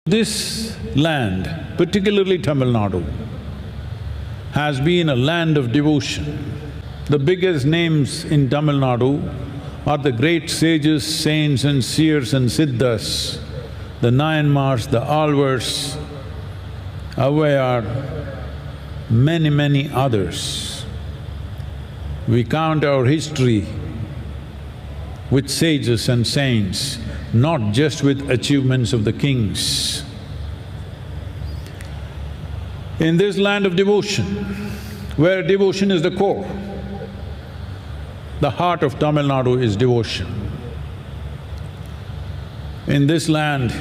This land, particularly Tamil Nadu, has been a land of devotion. The biggest names in Tamil Nadu are the great sages, saints and seers and siddhas, the Nayanmars, the Alvars, Avayar, many others. We count our history with sages and saints, not just with achievements of the kings. In this land of devotion, where devotion is the core, the heart of Tamil Nadu is devotion. In this land,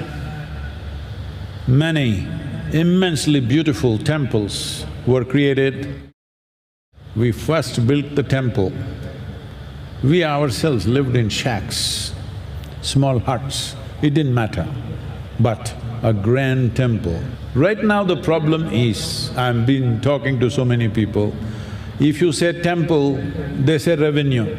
many immensely beautiful temples were created. We first built the temple. We ourselves lived in shacks, small huts, it didn't matter, but a grand temple. Right now the problem is, I've been talking to so many people, if you say temple, they say revenue.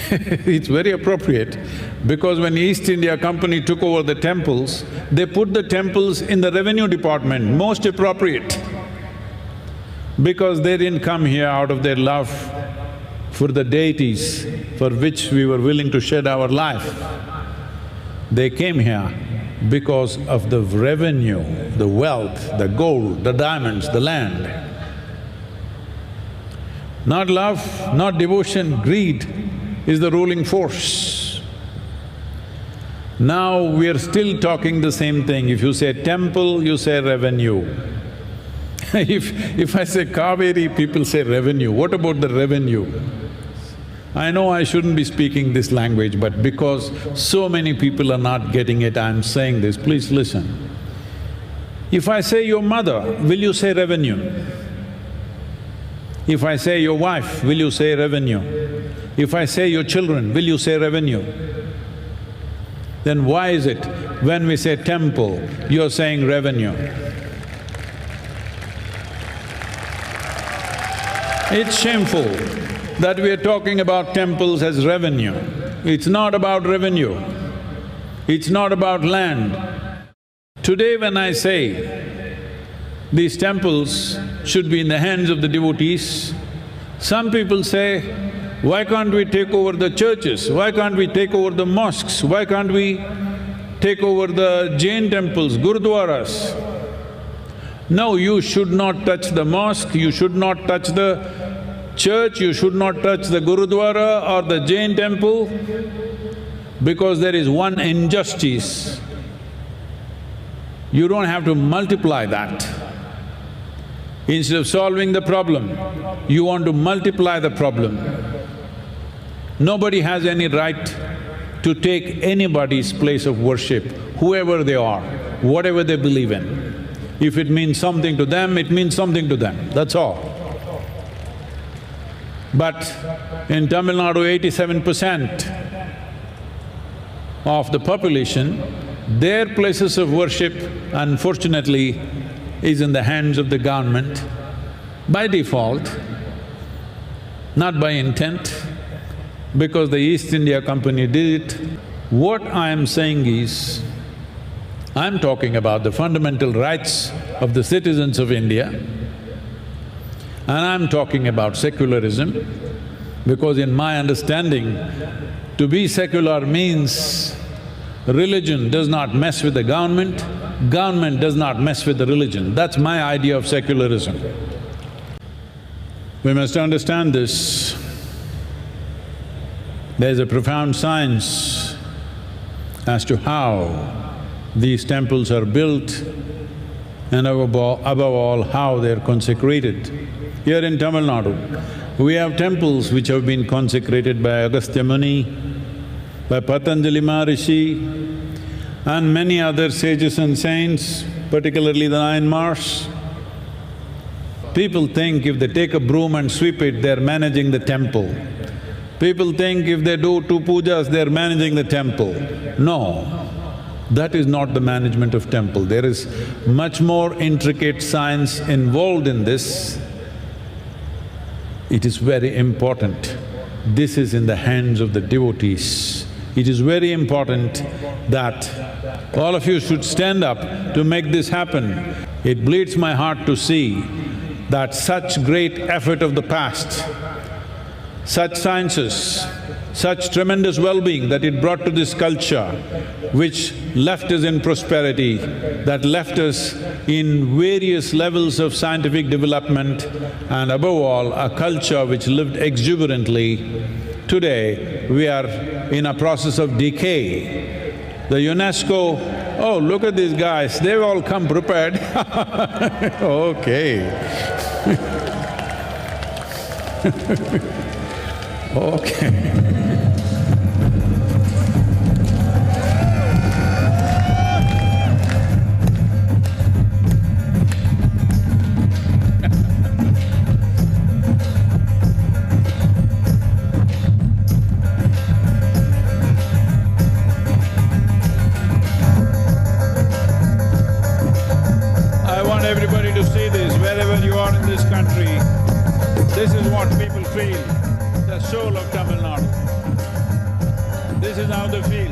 It's very appropriate because when East India Company took over the temples, they put the temples in the revenue department, most appropriate. Because they didn't come here out of their love for the deities for which we were willing to shed our life. They came here because of the revenue, the wealth, the gold, the diamonds, the land. Not love, not devotion, greed is the ruling force. Now we are still talking the same thing. If you say temple, you say revenue. If I say Kaveri, people say revenue. What about the revenue? I know I shouldn't be speaking this language, but because so many people are not getting it, I'm saying this, please listen. If I say your mother, will you say revenue? If I say your wife, will you say revenue? If I say your children, will you say revenue? Then why is it when we say temple, you're saying revenue? It's shameful that we are talking about temples as revenue. It's not about revenue, it's not about land. Today when I say these temples should be in the hands of the devotees, some people say, why can't we take over the churches? Why can't we take over the mosques? Why can't we take over the Jain temples, gurudwaras? No, you should not touch the mosque, you should not touch the church, you should not touch the gurudwara or the Jain temple, because there is one injustice. You don't have to multiply that. Instead of solving the problem, you want to multiply the problem. Nobody has any right to take anybody's place of worship, whoever they are, whatever they believe in. If it means something to them, it means something to them, that's all. But in Tamil Nadu, 87% of the population, their places of worship, unfortunately, is in the hands of the government by default, not by intent, because the East India Company did it. What I am saying is, I'm talking about the fundamental rights of the citizens of India, and I'm talking about secularism, because in my understanding, to be secular means religion does not mess with the government does not mess with the religion. That's my idea of secularism. We must understand this. There's a profound science as to how these temples are built and above all, how they're consecrated. Here in Tamil Nadu, we have temples which have been consecrated by Agastya Muni, by Patanjali Maharishi, and many other sages and saints, particularly the Nayanmars. People think if they take a broom and sweep it, they're managing the temple. People think if they do two pujas, they're managing the temple. No, that is not the management of temple. There is much more intricate science involved in this. It is very important. This is in the hands of the devotees. It is very important that all of you should stand up to make this happen. It bleeds my heart to see that such great effort of the past, such sciences, such tremendous well-being that it brought to this culture, which left us in prosperity, that left us in various levels of scientific development, and above all, a culture which lived exuberantly. Today, we are in a process of decay. The UNESCO, oh, look at these guys, they've all come prepared. Okay. Okay. I want everybody to see this, wherever you are in this country. This is what people feel, the soul of Tamil Nadu. This is how they feel.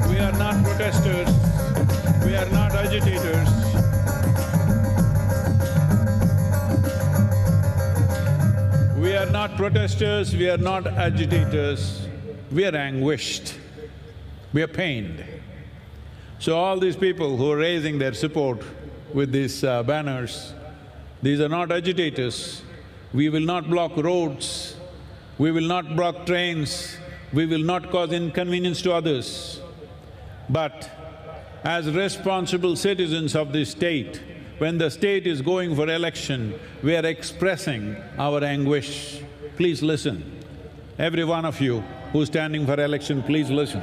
We are not protesters, we are not agitators. We are not protesters, we are not agitators, we are anguished, we are pained. So all these people who are raising their support with these banners, these are not agitators. We will not block roads, we will not block trains, we will not cause inconvenience to others. But as responsible citizens of this state, when the state is going for election, we are expressing our anguish. Please listen. Every one of you who's standing for election, please listen.